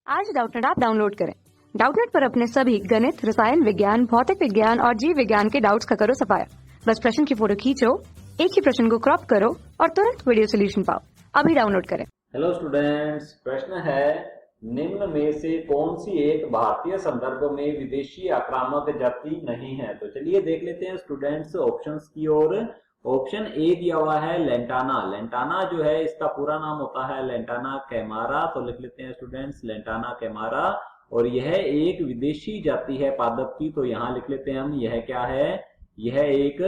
आज Doubtnut app download करें। Doubtnut पर अपने सभी गणित, रसायन विज्ञान, भौतिक विज्ञान और जीव विज्ञान के डाउट्स का करो सफाया। बस प्रश्न की फोटो खींचो, एक ही प्रश्न को क्रॉप करो और तुरंत वीडियो सोल्यूशन पाओ। अभी डाउनलोड करें। हेलो स्टूडेंट्स, प्रश्न है निम्न में से कौन सी एक भारतीय संदर्भ में विदेशी आक्रामक जाति नहीं है। तो चलिए देख लेते हैं स्टूडेंट्स ऑप्शंस की ओर। ऑप्शन ए दिया हुआ है लेंटाना। लेंटाना जो है इसका पूरा नाम होता है लेंटाना कैमारा। तो लिख लेते हैं स्टूडेंट्स लेंटाना कैमारा। और यह एक विदेशी जाति है पादप की। तो यहाँ लिख लेते हैं हम, यह क्या है, यह एक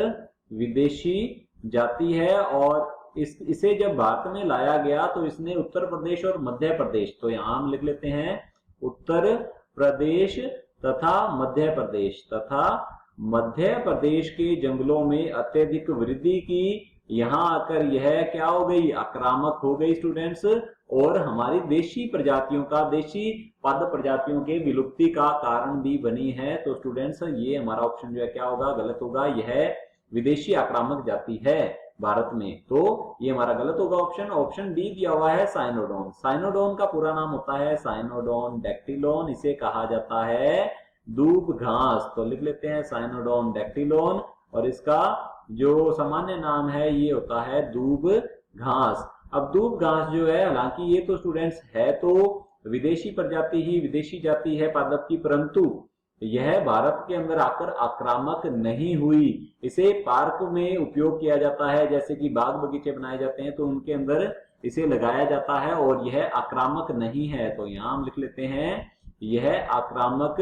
विदेशी जाति है। और इसे जब भारत में लाया गया तो इसने उत्तर प्रदेश और मध्य प्रदेश, तो यहाँ हम लिख लेते हैं उत्तर प्रदेश तथा मध्य प्रदेश के जंगलों में अत्यधिक वृद्धि की। यहाँ आकर यह क्या हो गई, आक्रामक हो गई स्टूडेंट्स। और हमारी देशी प्रजातियों का, देशी पादप प्रजातियों के विलुप्ति का कारण भी बनी है। तो स्टूडेंट्स ये हमारा ऑप्शन जो है क्या होगा, गलत होगा। यह विदेशी आक्रामक जाति है भारत में, तो ये हमारा गलत होगा ऑप्शन। ऑप्शन डी दिया हुआ है साइनोडोन। साइनोडोन का पूरा नाम होता है साइनोडोन डैक्टिलोन। इसे कहा जाता है दूब घास। तो लिख लेते हैं साइनोडोन डैक्टिलोन। और इसका जो सामान्य नाम है ये होता है दूब घास। अब दूब घास जो है, हालांकि ये तो स्टूडेंट्स है तो विदेशी प्रजाति ही, विदेशी जाति है पादप की, परंतु यह भारत के अंदर आकर आक्रामक नहीं हुई। इसे पार्क में उपयोग किया जाता है, जैसे कि बाग बगीचे बनाए जाते हैं तो उनके अंदर इसे लगाया जाता है और यह आक्रामक नहीं है। तो यहाँ हम लिख लेते हैं यह आक्रामक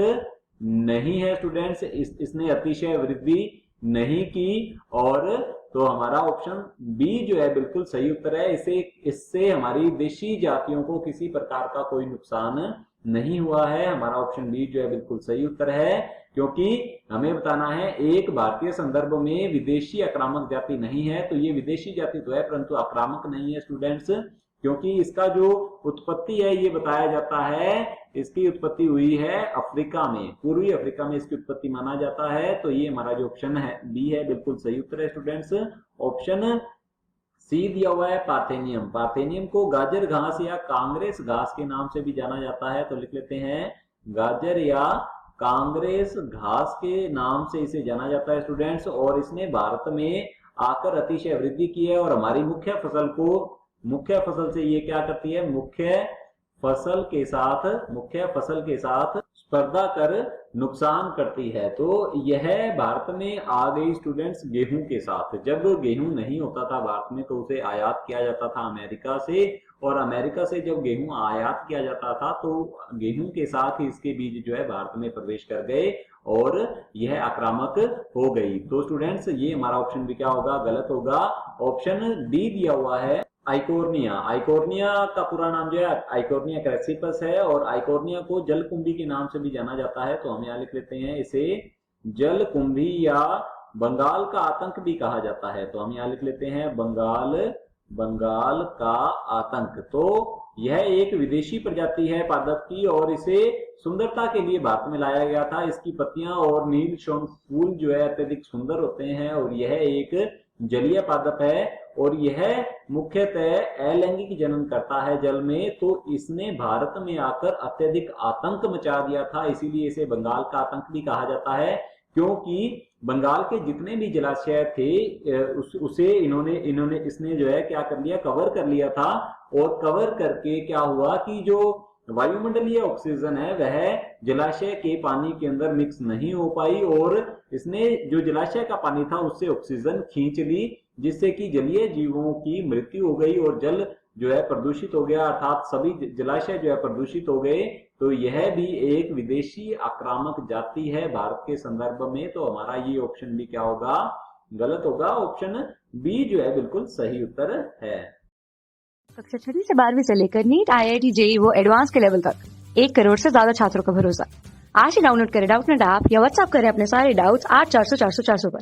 नहीं है स्टूडेंट्स। इसने अतिशय वृद्धि नहीं की। और तो हमारा ऑप्शन बी जो है बिल्कुल सही उत्तर है। इससे हमारी देशी जातियों को किसी प्रकार का कोई नुकसान नहीं हुआ है। हमारा ऑप्शन बी जो है बिल्कुल सही उत्तर है, क्योंकि हमें बताना है एक भारतीय संदर्भ में विदेशी आक्रामक जाति नहीं है। तो ये विदेशी जाति तो है परंतु आक्रामक नहीं है स्टूडेंट्स, क्योंकि इसका जो उत्पत्ति है ये बताया जाता है, इसकी उत्पत्ति हुई है अफ्रीका में, पूर्वी अफ्रीका में इसकी उत्पत्ति माना जाता है। तो ये हमारा जो ऑप्शन है बी है बिल्कुल सही उत्तर है स्टूडेंट्स। ऑप्शन सी दिया हुआ है पार्थेनियम। पार्थेनियम को गाजर घास या कांग्रेस घास के नाम से भी जाना जाता है। तो लिख लेते हैं गाजर या कांग्रेस घास के नाम से इसे जाना जाता है स्टूडेंट्स। और इसने भारत में आकर अतिशय वृद्धि की है और हमारी मुख्य फसल से ये क्या करती है, मुख्य फसल के साथ स्पर्धा कर नुकसान करती है। तो यह भारत में आ गई स्टूडेंट्स गेहूं के साथ। जब गेहूं नहीं होता था भारत में तो उसे आयात किया जाता था अमेरिका से, और अमेरिका से जब गेहूं आयात किया जाता था तो गेहूं के साथ ही इसके बीज जो है भारत में प्रवेश कर गए और यह आक्रामक हो गई। तो स्टूडेंट्स ये हमारा ऑप्शन भी क्या होगा, गलत होगा। ऑप्शन डी दिया हुआ है आइकोर्निया। आइकोर्निया का पूरा नाम जो है आइकोर्निया क्रैसिपस है और आइकोर्निया को जलकुंभी के नाम से भी जाना जाता है। तो हम यहाँ लिख लेते हैं इसे जलकुंभी या बंगाल का आतंक भी कहा जाता है। तो हम यहाँ लिख लेते हैं बंगाल का आतंक। तो यह एक विदेशी प्रजाति है पादप की और इसे सुंदरता के लिए भारत में लाया गया था। इसकी पत्तियां और नील फूल जो है अत्यधिक सुंदर होते हैं और यह एक जलीय पादप है और यह मुख्यतः अलैंगिक जनन करता है जल में। तो इसने भारत में आकर अत्यधिक आतंक मचा दिया था, इसीलिए इसे बंगाल का आतंक भी कहा जाता है। क्योंकि बंगाल के जितने भी जलाशय थे उसे इसने जो है क्या कर लिया, कवर कर लिया था। और कवर करके क्या हुआ कि जो वायुमंडलीय ऑक्सीजन है वह जलाशय के पानी के अंदर मिक्स नहीं हो पाई और इसने जो जलाशय का पानी था उससे ऑक्सीजन खींच ली, जिससे कि जलीय जीवों की मृत्यु हो गई और जल जो है प्रदूषित हो गया, अर्थात सभी जलाशय जो है प्रदूषित हो गए। तो यह भी एक विदेशी आक्रामक जाति है भारत के संदर्भ में। तो हमारा ये ऑप्शन भी क्या होगा, गलत होगा। ऑप्शन बी जो है बिल्कुल सही उत्तर है। कक्षा 6 से 12वीं से लेकर नीट, IIT, JEE वो एडवांस के लेवल तक 1 करोड़ से ज्यादा छात्रों का भरोसा। आज ही डाउनलोड करें डाउटनेट ऐप या व्हाट्सएप करें अपने सारे डाउट्स 8400 400 400 पर।